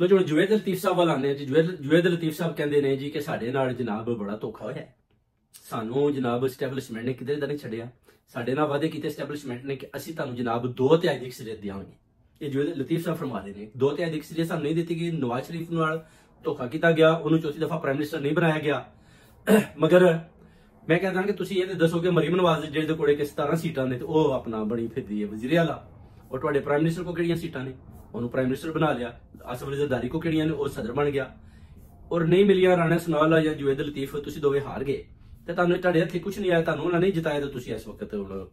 लो जो जुवेद लतीफ साहब वाल आने जी, जुवेद लतीफ साहब कहते हैं जी कि साडे नाल जनाब बड़ा धोखा होया, सानू जनाब एस्टैबलिशमेंट ने किते दा नहीं छड़िया, साडे नाल वादे कीते एस्टैबलिशमेंट ने कि असीं तुहानू जनाब 2 तिहाई दी अक्सरियत देवांगे। ये जुवेद लतीफ साहब फरमा रहे हैं 2 तिहाई दी अक्सरियत सानू नहीं दी गई। नवाज शरीफ नाल धोखा किया गया, उन्होंने चौथी दफा प्राइम मिनिस्टर नहीं बनाया गया। मगर मैं कहता कि तुसीं ये दसो कि मरीम नवाज जिहदे कोले कि 17 सीटां ने ते ओह अपना बनी फिरदी है वजीर आला, और तुहाडे प्राइम मिनिस्टर को किहड़ियां सीटां ने, उन्होंने प्राइम मिनिस्टर बना लिया। आसिफ अली जरदारी को किहड़ियां ने, ओह सदर बन गया। और नहीं मिलिया राणा सनाउल्लाह या जुवेद लतीफ, तुसीं दोवें हार गए ते तुहानू तुहाडे हत्थी कुछ नहीं आया, तुहानू उन्होंने नहीं जिताया, तो तुसीं इस वक्त हुण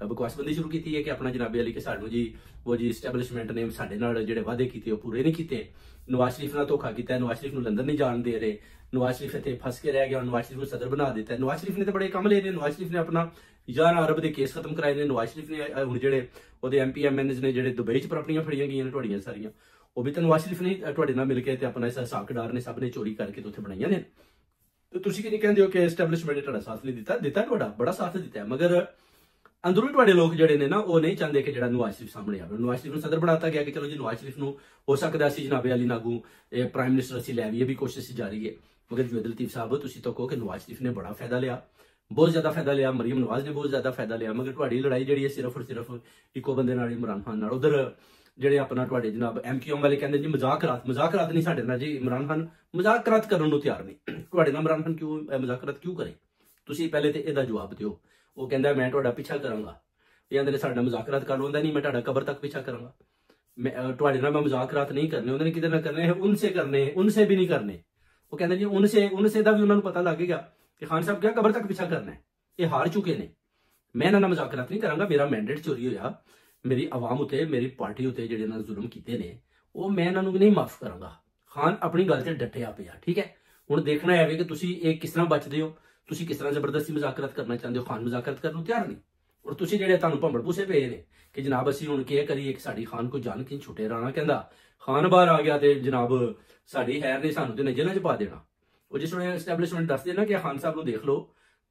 बकवासबंदी शुरू की है कि अपना जनाबे अली के सानू जी वो जी एस्टैबलिशमेंट ने साडे नाल जिहड़े वादे कीते वो पूरे नहीं कीते। नवाज शरीफ नाल धोखा कीता, नवाज शरीफ नूं लंदन नहीं जाण दे रहे, नवाज शरीफ इत्थे फस के रह गया, नवाज शरीफ नूं सदर बना दिता। नवाज शरीफ ने तो बड़े काम ले ने, नवाज शरीफ ने अपना 11 अरब के केस खत्म कराए ने, नवाज शरीफ ने हुण जिहड़े ओहदे MP MNs ने जिहड़े दुबई च प्रॉपर्टियां फड़ियां गईयां ने तुहाडियां सारियां, वो भी तो नवाज शरीफ ने तुहाडे नाल मिल के ते अपना इस साकदार ने सब ने चोरी करके तो उत्थे बनाईयां ने। तो तुसीं कि नहीं कहंदे हो कि एस्टैबलिशमेंट ने तुहाडा साथ नहीं दिता तुहाडा बड़ा साथ दिता है, मगर अंदरूं तुहाडे लोग जिहड़े ने ना वो नहीं चाहते कि जिहड़ा नवाज शरीफ सामने आवे। नवाज शरीफ नूं सदर बनाता गया कि चलो जी नवाज शरीफ नूं हो सकदा सी जनाबे अली नागू प्राइम मिनिस्टर असीं लै आवीए, भी कोशिश जारी है। मगर जुवेद लतीफ साहब तुसीं तो कहो कि नवाज शरीफ ने बड़ा फायदा लिया, बहुत ज्यादा फायदा लिया, मरीम नवाज ने बहुत ज्यादा फायदा लिया, मगर तुहाडी लड़ाई जिहड़ी है सिर्फ और सिर्फ इको बंदे नाल, इमरान खान नाल। उधर जिहड़े अपना तुहाडे जनाब MQM वाले कहंदे जी मजाकरात नहीं साडे नाल जी, इमरान खान मजाकरात करन नूं तैयार नहीं। तुहाडे नाल इमरान खान क्यों मजाकरात क्यों करे, तुसीं पहले ते इहदा जवाब दिओ। वो कहंदा मैं तुहाडा पीछा करांगा, ये आंदे ने साडा मजाकरात कर लौंदा नहीं, मैं तुहाडा कबर तक पीछा करांगा। मैं तुहाडे नाल मैं मजाकरात नहीं करने, उन्होंने किते ना करने, उनसे करने, उनसे भी नहीं करने। वो कहंदे जी उनसे दा भी उन्होंने पता लग गया कि खान साहब क्या कबर तक पीछा करना है, ये हार चुके ने। मैं इन्हां नाल मजाकरात नहीं करांगा, मेरा मैंडेट चोरी होया, मेरी आवाम उत्ते मेरी पार्टी उत्ते जिहड़े इन्हां जुल्म कीते ने वो मैं इन्हां नूं नहीं माफ करांगा। खान अपनी गल ते डटिया पिया, ठीक है। हुण देखना है कि तुसीं ये किस तरह बचदे हो, तुसीं किस तरह जबरदस्ती मजाकरात करना चाहते हो। खान मजाकरात करन नूं तैयार नहीं, और तुसीं जिहड़े तुहानूं भंबड़ भूसे पे ने कि जनाब असीं हुण की करिए कि साडी खान को जान कि छुटे। राणा कहंदा खान बाहर आ गया ते जनाब साडी खैर ने सानूं ते जेलां च पा देना। वो जिस वेले एस्टैबलिशमेंट दसदे ना कि खान साहब नूं देख लो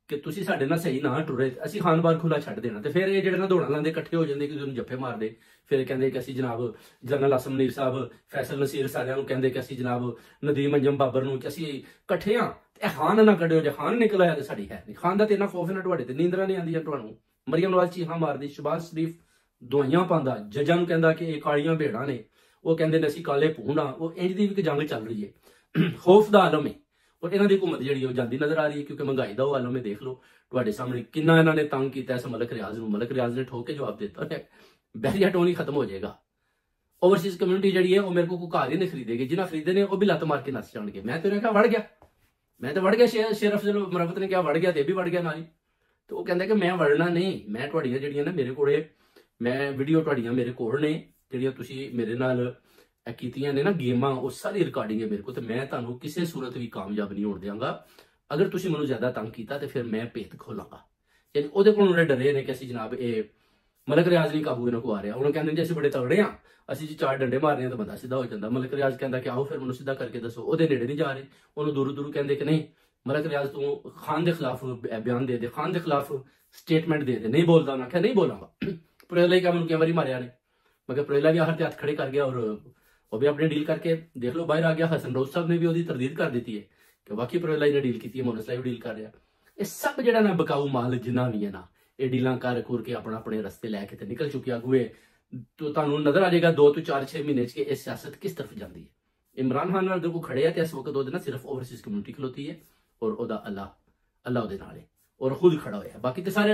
कि तुसीं साडे नाल सही ना टुरे, असीं खान बाहर खुला छड्ड देना, ते फिर ये जिहड़े ना दौड़ां लांदे इकट्ठे हो जांदे कि तुहानूं जप्फे मारदे, फिर कहंदे कि असीं जनाब जनरल आसम मुनीर साहब, फैसल नसीर सारियां नूं कहंदे कि असीं जनाब नदीम अंजम बाबर नूं कि असीं इकट्ठे हां ते खान ना कड्डिओ, जे खान निकल आया ते साडी है नहीं। खान दा ते इन्ना खौफ है ना तुहाडे ते, नींदरां नहीं आंदियां तुहानूं। मरियम नवाज चीखां मारदी, शहबाज शरीफ दवाइयां पांदा, जजां नूं कहंदा कि ये कालियां भेड़ां ने, वो कहंदे ने असीं काले भूंड हां। वो इंज दी भी जंग चल रही है, खौफ दा आलम है, और इन्हां दी हुकूमत जिहड़ी जांदी नजर आ रही है, क्योंकि महंगाई दा वो आलम है। देख लो तुहाडे सामने किन्ना इन्हां ने तंग कीता इस मलक रियाज नूं। मलक रियाज ने ठोक के जवाब दिता है बैरिया टोन ही खत्म हो जाएगा। ओवरसीज कम्युनिटी जिहड़ी है वो मेरे को घर ही नहीं खरीदेगी, जिन्हां खरीदे ने वो भी लत मार के नस जाणगे। मैं तो क्या वड़ गया, मैं तो वड़ गया, शेर अफजल मरवत ने क्या वड़ गया, ते भी वड़ गया नाल ही। तो वो कहंदा कि मैं वड़ना नहीं, मैं तुहाडियां जिहड़ियां ने मेरे कोले, मैं वीडियो तुहाडियां मेरे कोल ने जिहड़ियां तुसीं मेरे नाल कीतियां ने ना गेमां, वो सारी रिकॉर्डिंग है मेरे को, तो मैं तुहानूं किसी सूरत भी कामयाब नहीं होण देवांगा। अगर तुसीं मैनूं ज्यादा तंग कीता तो फिर मैं भेत खोलांगा। यानी ਉਹਦੇ ਕੋਲੋਂ ਉਹਨੇ डरे ने कि ਅਸੀਂ जनाब ਇਹ मलक रियाज नहीं काबू ਇਹਨਾਂ को आ रहा। ਉਹਨੂੰ ਕਹਿੰਦੇ ਜੀ ਅਸੀਂ ਬੜੇ ਤਗੜੇ ਆ, ਅਸੀਂ ਜੀ 4 ਡੰਡੇ ਮਾਰਨੇ ਤਾਂ ਬੰਦਾ ਸਿੱਧਾ ਹੋ ਜਾਂਦਾ। ਮਲਕ ਰਿਆਜ਼ ਕਹਿੰਦਾ ਕਿ ਆਓ ਫਿਰ ਮੈਨੂੰ ਸਿੱਧਾ ਕਰਕੇ ਦੱਸੋ। ਉਹਦੇ ਨੇੜੇ ਨਹੀਂ ਜਾ ਰਹੇ, ਉਹਨੂੰ ਦੂਰੋਂ ਦੂਰੋਂ ਕਹਿੰਦੇ ਕਿ ਨਹੀਂ मलक रियाज तू खान के खिलाफ बयान दे दे, खान के खिलाफ स्टेटमेंट दे दे। नहीं बोलता, उन्हें आख्या नहीं बोलांगा। परेला क्या मैंने कई बार मारिया ने, मगर परेला भी आहर हथ खड़े कर गया और वो भी अपनी डील करके देख लो बाहर आ गया। हसन रोज साहब ने भी उसकी तरदीद कर दी है कि वाकई परेला ने डील की है, मोनसला भी डील कर रहा। ये सब जो ना बकाऊ माल जिन्ना भी है ना, ये डील कर घूर के अपना अपने रस्ते लैके निकल चुके अगुए। तो तुहानूं नजर आ जाएगा 2 तो 4 6 महीने के ये सियासत किस तरफ जाती है। इमरान खान नाल को खड़े है, इस वक्त वो सिर्फ ओवरसीज कम्यूनिटी खलोती है और ओदा अल्लाह उहदे नाल है और खुद खड़ा होया। बाकी तो सारे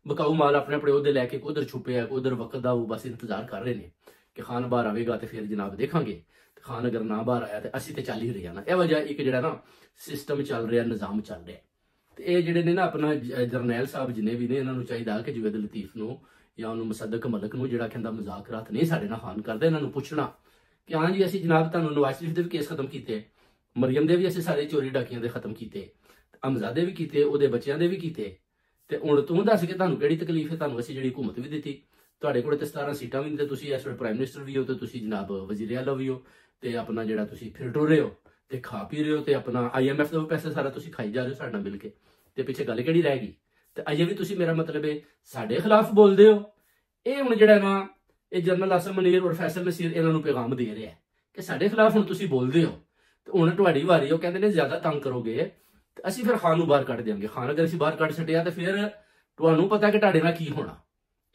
बकाऊ माल अपने अपने उहदे लैके उधर छुपे है, उधर वक्त का वो बस इंतजार कर रहे हैं कि खान बाहर आएगा तो फिर जनाब देखांगे। तो खान अगर ना बाहर आया तो असीं तो चल ही रहे ना। यह वजह एक जिहड़ा ना सिस्टम चल रहा, निज़ाम चल रहा। तो ये जिहड़े ने ना अपना जरनैल साहब जिन्हें भी ने इन्हां नूं चाहिदा कि जुवेद लतीफ नूं या उन्होंने मुसद्दक मलक नूं जिहड़ा कहंदा मजाकरात नहीं साडे नाल खान करदा, इन्हां नूं पुछना कि हाँ जी असीं जनाब तुहानूं नवाज शरीफ दे भी केस खत्म कीते, मरियम दे भी असीं सारे चोरी डाकियां दे खत्म कीते, हमजा दे भी कीते, ਉਹਦੇ ਬੱਚਿਆਂ ਦੇ भी कीते। ਤੇ ਹੁਣ ਤੂੰ ਦੱਸ ਕਿ ਤੁਹਾਨੂੰ ਕਿਹੜੀ ਤਕਲੀਫ ਹੈ, ਤੁਹਾਨੂੰ ਅਸੀਂ ਜਿਹੜੀ ਹੁਕੂਮਤ ਵੀ ਦਿੱਤੀ, ਤੁਹਾਡੇ ਕੋਲ ਤੇ 17 ਸੀਟਾਂ ਵੀ ਤੇ ਤੁਸੀਂ ਇਸ ਵੇਲੇ ਪ੍ਰਾਈਮ ਮਿਨਿਸਟਰ ਵੀ ਹੋ ਤੇ ਤੁਸੀਂ ਜਨਾਬ ਵਜ਼ੀਰ ਆਲਾ ਵੀ ਹੋ ਤੇ ਆਪਣਾ ਜਿਹੜਾ ਤੁਸੀਂ ਫਿਰ ਟੁਰ ਰਹੇ ਹੋ ਤੇ ਖਾ ਪੀ ਰਹੇ ਹੋ ਤੇ ਆਪਣਾ IMF ਦਾ ਪੈਸਾ ਸਾਰਾ ਤੁਸੀਂ ਖਾਈ ਜਾ ਰਹੇ ਹੋ ਸਾਡੇ ਨਾਲ ਮਿਲ ਕੇ। ਤੇ ਪਿੱਛੇ ਗੱਲ ਕਿਹੜੀ ਰਹਿ ਗਈ? ਤੇ ਅਜੇ ਵੀ ਤੁਸੀਂ ਮੇਰਾ ਮਤਲਬ ਹੈ ਸਾਡੇ ਖਿਲਾਫ ਬੋਲਦੇ ਹੋ। ਇਹ ਹੁਣ ਜਿਹੜਾ ਨਾ ਇਹ ਜਨਰਲ ਆਸਮ ਮਨੀਰ ਔਰ ਫੈਸਲ ਨਸੀਰ ਇਹਨਾਂ ਨੂੰ ਪੈਗਾਮ ਦੇ ਰਿਹਾ ਹੈ ਕਿ ਸਾਡੇ ਖਿਲਾਫ ਹੁਣ ਤੁਸੀਂ ਬੋਲਦੇ ਹੋ ਤੇ ਹੁਣ ਤੁਹਾਡੀ ਵਾਰੀ। ਉਹ ਕਹਿੰਦੇ ਨੇ ਜ਼ਿਆਦਾ ਤੰਗ ਕਰੋਗੇ ਤੇ ਅਸੀਂ ਫਿਰ ਖਾਨ ਨੂੰ ਬਾਹਰ ਕੱਢ ਦਿਆਂਗੇ। ਖਾਨ ਅਗਰ ਅਸੀਂ ਬਾਹਰ ਕੱਢ ਛੱਡਿਆ ਤੇ ਫਿਰ ਤੁਹਾਨੂੰ ਪਤਾ ਕਿ ਤੁਹਾਡੇ ਨਾਲ ਕੀ ਹੋਣਾ।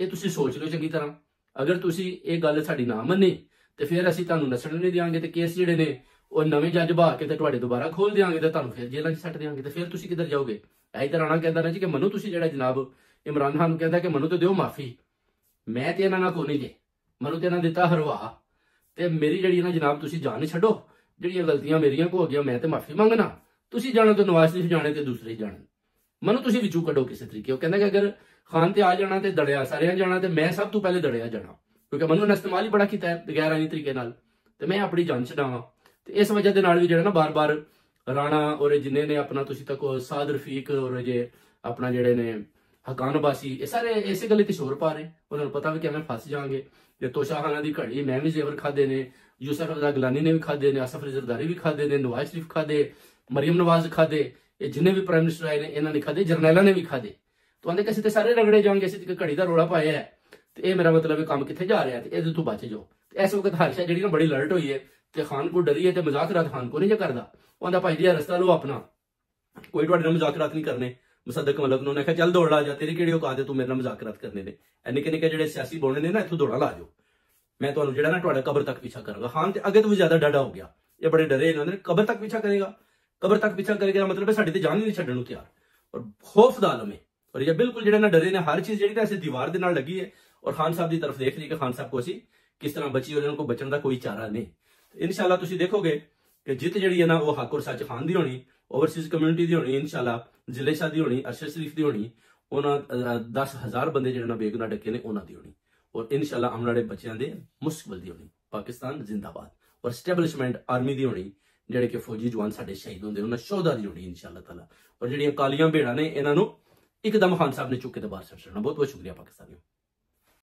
ਇਹ ਤੁਸੀਂ ਸੋਚ ਲਓ ਚੰਗੀ ਤਰ੍ਹਾਂ। ਅਗਰ ਤੁਸੀਂ ਇਹ ਗੱਲ ਸਾਡੀ ਨਾ ਮੰਨੀ ਤੇ ਫਿਰ ਅਸੀਂ ਤੁਹਾਨੂੰ ਨਸਣ ਨਹੀਂ ਦਿਆਂਗੇ ਤੇ ਕੇਸ ਜਿਹੜੇ ਨੇ ਉਹ ਨਵੇਂ ਜੱਜ ਬਹਾ ਕੇ ਤੇ ਤੁਹਾਡੇ ਦੁਬਾਰਾ ਖੋਲ ਦਿਆਂਗੇ ਤੇ ਤੁਹਾਨੂੰ ਫਿਰ ਜੇਲ੍ਹਾਂ 'ਚ ਸੱਟ ਦਿਆਂਗੇ ਤੇ ਫਿਰ ਤੁਸੀਂ ਕਿੱਧਰ ਜਾਓਗੇ। ਐਂ ਤਾਂ ਰਾਣਾ ਕਹਿੰਦਾ ਨਾ ਜੀ ਕਿ ਮੈਨੂੰ ਤੁਸੀਂ ਜਿਹੜਾ ਜਨਾਬ ਇਮਰਾਨ ਖਾਨ ਨੂੰ ਕਹਿੰਦਾ ਕਿ ਮੈਨੂੰ ਤੇ ਦਿਓ ਮਾਫੀ, ਮੈਂ ਤੇ ਇਹਨਾਂ ਨਾਲ ਕੋਈ ਨਹੀਂ ਜੇ, ਮੈਨੂੰ ਤੇ ਇਹਨਾਂ ਦਿੱਤਾ ਹਰਵਾ ਤੇ ਮੇਰੀ ਜਿਹੜੀ ਨਾ ਜਨਾਬ ਤੁਸੀਂ ਜਾਨ ਛੱਡੋ, ਜਿਹੜੀਆਂ ਗਲਤੀਆਂ ਮੇਰੀਆਂ ਕੋ ਹੋ ਗਈਆਂ ਮੈਂ ਤੇ ਮਾਫੀ ਮੰਗਣਾ। ਤੁਸੀਂ ਜਾਣੋ ਤੇ ਨਵਾਜ਼ ਸ਼ਰੀਫ ਜਾਣੇ ਤੇ ਦੂਸਰੇ ਜਾਣਨ, ਮੈਨੂੰ ਤੁਸੀਂ ਵਿੱਚੋਂ ਕੱਢੋ ਕਿਸੇ ਤਰੀਕੇ। ਉਹ ਕਹਿੰਦਾ ਕਿ ਅਗਰ ਖਾਨ ਤੇ ਆ ਜਾਣਾ ਤੇ ਦੜਿਆ ਸਾਰਿਆਂ ਜਾਣਾ ਤੇ ਮੈਂ ਸਭ ਤੋਂ ਪਹਿਲੇ ਦੜਿਆ ਜਾਣਾ, ਕਿਉਂਕਿ ਮੈਨੂੰ ਉਹਨੇ ਇਸਤੇਮਾਲ ਹੀ ਬੜਾ ਕੀਤਾ ਹੈ ਬਗੈਰ ਆਈ ਤਰੀਕੇ ਨਾਲ ਤੇ ਮੈਂ ਆਪਣੀ ਜਾਨ ਛਡਾਵਾਂ। ਤੇ ਇਸ ਵਜ੍ਹਾ ਦੇ ਨਾਲ ਵੀ ਜਿਹੜਾ ਨਾ ਬਾਰ-ਬਾਰ ਰਾਣਾ ਔਰ ਜਿੰਨੇ ਨੇ ਆਪਣਾ ਤੁਸੀਂ ਤੱਕ ਸਾਦ ਰਫੀਕ ਔਰ ਜੇ ਆਪਣਾ ਜਿਹੜੇ ਨੇ ਹਕਾਨ ਅਬਾਸੀ, ਇਹ ਸਾਰੇ ਇਸੇ ਗੱਲ ਤੇ ਸ਼ੋਰ ਪਾ ਰਹੇ। ਉਹਨਾਂ ਨੂੰ ਪਤਾ ਵੀ ਕਿ ਐਵੇਂ ਫਸ ਜਾਵਾਂਗੇ। ਤੇ ਤੋਸ਼ਾ ਖਾਨਾ ਦੀ ਘੜੀ ਮੈਂ ਵੀ ਜ਼ੇਵਰ ਖਾਦੇ ਨੇ, ਯੂਸਫ ਰਜ਼ਾ ਗਿਲਾਨੀ ਨੇ ਵੀ ਖਾਦੇ ਨੇ, ਆਸਫ ਜ਼ਰਦਾਰੀ ਵੀ ਖਾਦੇ ਨੇ, ਨਵਾਜ਼ ਸ਼ਰੀਫ ਖਾਦੇ, ਮਰੀਮ ਨਵਾਜ਼ ਖਾਦੇ, ਇਹ ਜਿੰਨੇ ਵੀ ਪ੍ਰਾਈਮ ਮਿਨਿਸਟਰ ਆਏ ਨੇ ਇਹਨਾਂ ਨੇ ਖਾਦੇ, ਜਰਨੈਲਾਂ ਨੇ ਵੀ ਖਾਦੇ। तो आंदे कि सारे रगड़े जाएंगे, असं घड़ी का रौला पाया है तो यह मेरा मतलब काम कितने जा रहा है, ये तो बच जाओ। इस वक्त हारिशा जी ना बड़ी अलर्ट हुई है तो खान को डरी है तो मजाकरात खान को नहीं करता। आंदा भाई जी रस्ता लो अपना, कोई तुहाडे मजाकरात नहीं करने। मुसद्दक मलक ने कहा चल दौड़ ला जा, तेरी किहड़ी औकात है तू मेरे मजाकरात करने ने। निक्के निक्के जिहड़े सियासी बोने ने ना इत्थों दौड़ा ला जाओ, मैं तुहानू जिहड़ा ना तुहाडा कबर तक पीछा करूंगा। खान ते अगे तो भी ज्यादा डाडा हो गया, ये बड़े डरे इन्होंने कबर तक पीछा करेगा। कबर तक पीछा करेगा मतलब साडी ते जान ही नहीं छड्डण नूं तैयार और खौफ दा आलम है। और ये बिल्कुल जिहड़े ना डरे ने, हर चीज जिहड़ी ना ऐसे दीवार दे नाल लगी है और खान साहब की तरफ देख रही है कि खान साहब को असी किस तरह बची और इनको बचने का कोई चारा नहीं। इंशाल्लाह तुसीं देखोगे कि जित जिहड़ी है ना वो हक और सच खान दी होनी, ओवरसीज कम्यूनिटी दी होनी, इंशाल्लाह जिले शाह दी होनी, अरशद शरीफ दी होनी, उन्हां 10,000 बंदे जिहड़े ना बेगुनाह डके ने उन्हां दी होनी और इंशाल्लाह आने वाले बच्चों दे मुस्तकबिल दी होनी। पाकिस्तान जिंदाबाद और स्टैबलिशमेंट आर्मी दी होनी, जिहड़े कि फौजी जवान साडे शहीद होंदे उन्हां शोहदा दी होनी इंशाल्लाह ताला। और जिहड़ियां कालियां भेड़ां ने इन्हां नूं एकदम खान साहब ने चुक के बाहर सट छड्डना। बहुत बहुत शुक्रिया पाकिस्तानियों।